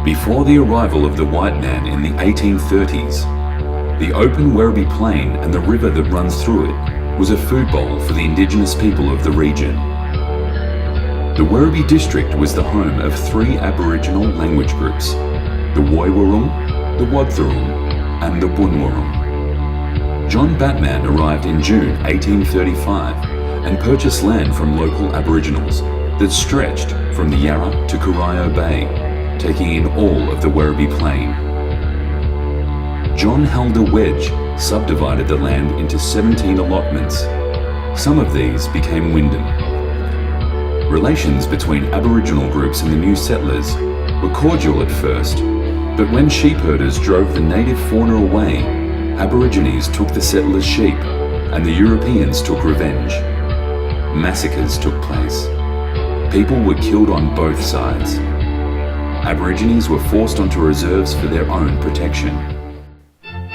Before the arrival of the white man in the 1830s, the open Werribee Plain and the river that runs through it was a food bowl for the indigenous people of the region. The Werribee district was the home of three Aboriginal language groups, the Woiwurrung, the Wadthurrung and the Bunwurrung. John Batman arrived in June 1835 and purchased land from local Aboriginals that stretched from the Yarra to Corio Bay, taking in all of the Werribee Plain. John held a wedge, subdivided the land into 17 allotments. Some of these became Wyndham. Relations between Aboriginal groups and the new settlers were cordial at first, but when sheep herders drove the native fauna away, Aborigines took the settlers' sheep and the Europeans took revenge. Massacres took place. People were killed on both sides. Aborigines were forced onto reserves for their own protection.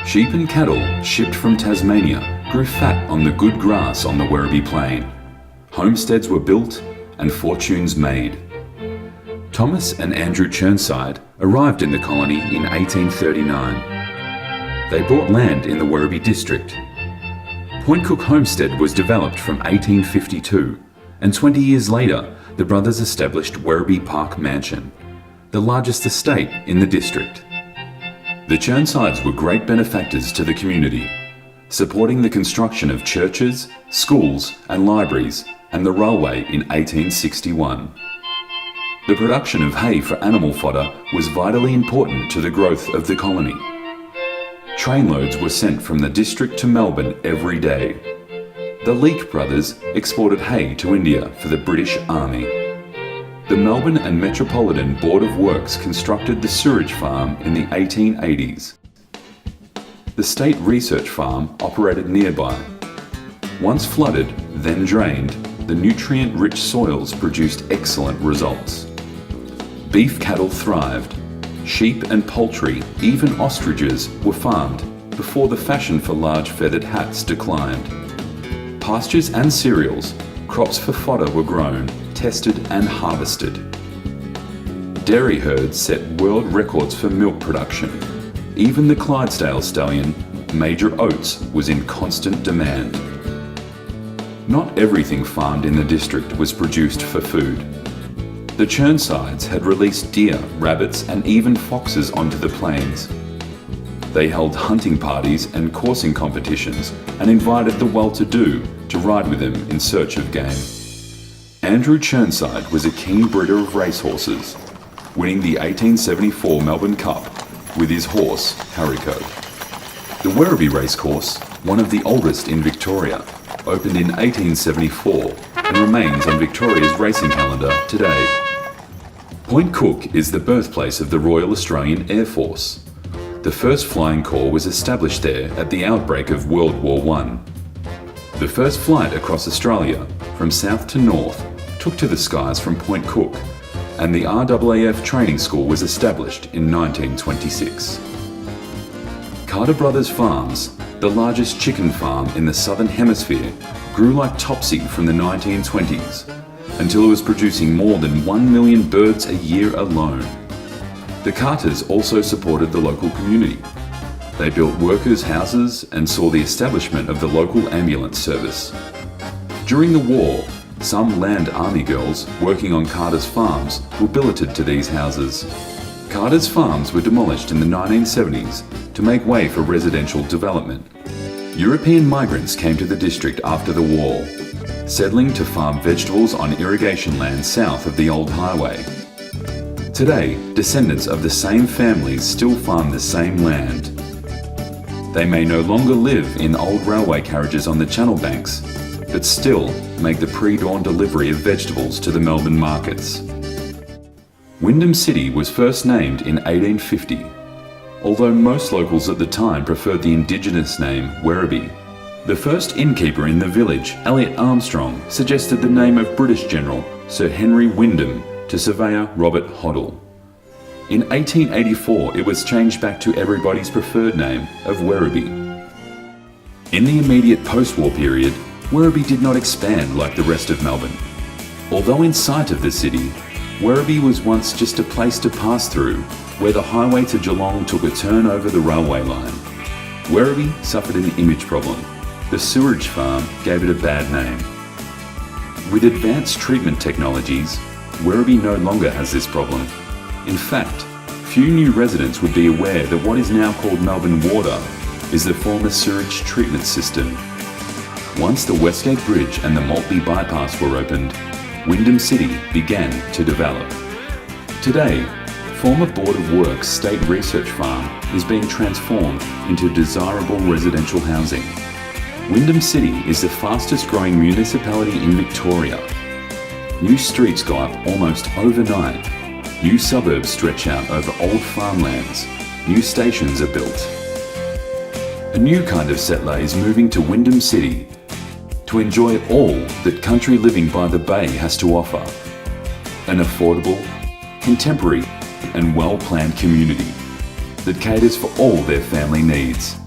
Sheep and cattle shipped from Tasmania grew fat on the good grass on the Werribee Plain. Homesteads were built and fortunes made. Thomas and Andrew Chirnside arrived in the colony in 1839. They bought land in the Werribee district. Point Cook Homestead was developed from 1852, and 20 years later, the brothers established Werribee Park Mansion, the largest estate in the district. The Chirnsides were great benefactors to the community, supporting the construction of churches, schools and libraries and the railway in 1861. The production of hay for animal fodder was vitally important to the growth of the colony. Trainloads were sent from the district to Melbourne every day. The Leake brothers exported hay to India for the British Army. The Melbourne and Metropolitan Board of Works constructed the sewage farm in the 1880s. The State Research Farm operated nearby. Once flooded, then drained, the nutrient-rich soils produced excellent results. Beef cattle thrived. Sheep and poultry, even ostriches, were farmed before the fashion for large feathered hats declined. Pastures and cereals, crops for fodder were grown, tested and harvested. Dairy herds set world records for milk production. Even the Clydesdale stallion, Major Oats, was in constant demand. Not everything farmed in the district was produced for food. The Chirnsides had released deer, rabbits and even foxes onto the plains. They held hunting parties and coursing competitions and invited the well-to-do to ride with them in search of game. Andrew Chirnside was a keen breeder of racehorses, winning the 1874 Melbourne Cup with his horse, Harrico. The Werribee Racecourse, one of the oldest in Victoria, opened in 1874 and remains on Victoria's racing calendar today. Point Cook is the birthplace of the Royal Australian Air Force. The first flying corps was established there at the outbreak of World War I. The first flight across Australia, from south to north, took to the skies from Point Cook, and the RAAF training school was established in 1926. Carter Brothers Farms, the largest chicken farm in the Southern Hemisphere, grew like topsy from the 1920s, until it was producing more than 1 million birds a year alone. The Carters also supported the local community. They built workers' houses and saw the establishment of the local ambulance service. During the war, some Land Army girls working on Carter's farms were billeted to these houses. Carter's farms were demolished in the 1970s to make way for residential development. European migrants came to the district after the war, settling to farm vegetables on irrigation land south of the old highway. Today, descendants of the same families still farm the same land. They may no longer live in old railway carriages on the channel banks, but still make the pre-dawn delivery of vegetables to the Melbourne markets. Wyndham City was first named in 1850, although most locals at the time preferred the indigenous name Werribee. The first innkeeper in the village, Elliot Armstrong, suggested the name of British General Sir Henry Wyndham to surveyor Robert Hoddle. In 1884, it was changed back to everybody's preferred name of Werribee. In the immediate post-war period, Werribee did not expand like the rest of Melbourne. Although in sight of the city, Werribee was once just a place to pass through, where the highway to Geelong took a turn over the railway line. Werribee suffered an image problem. The sewerage farm gave it a bad name. With advanced treatment technologies, Werribee no longer has this problem. In fact, few new residents would be aware that what is now called Melbourne Water is the former sewage treatment system. Once the Westgate Bridge and the Maltby Bypass were opened, Wyndham City began to develop. Today, former Board of Works State Research Farm is being transformed into desirable residential housing. Wyndham City is the fastest growing municipality in Victoria. New streets go up almost overnight. New suburbs stretch out over old farmlands. New stations are built. A new kind of settler is moving to Wyndham City to enjoy all that country living by the bay has to offer. An affordable, contemporary and well-planned community that caters for all their family needs.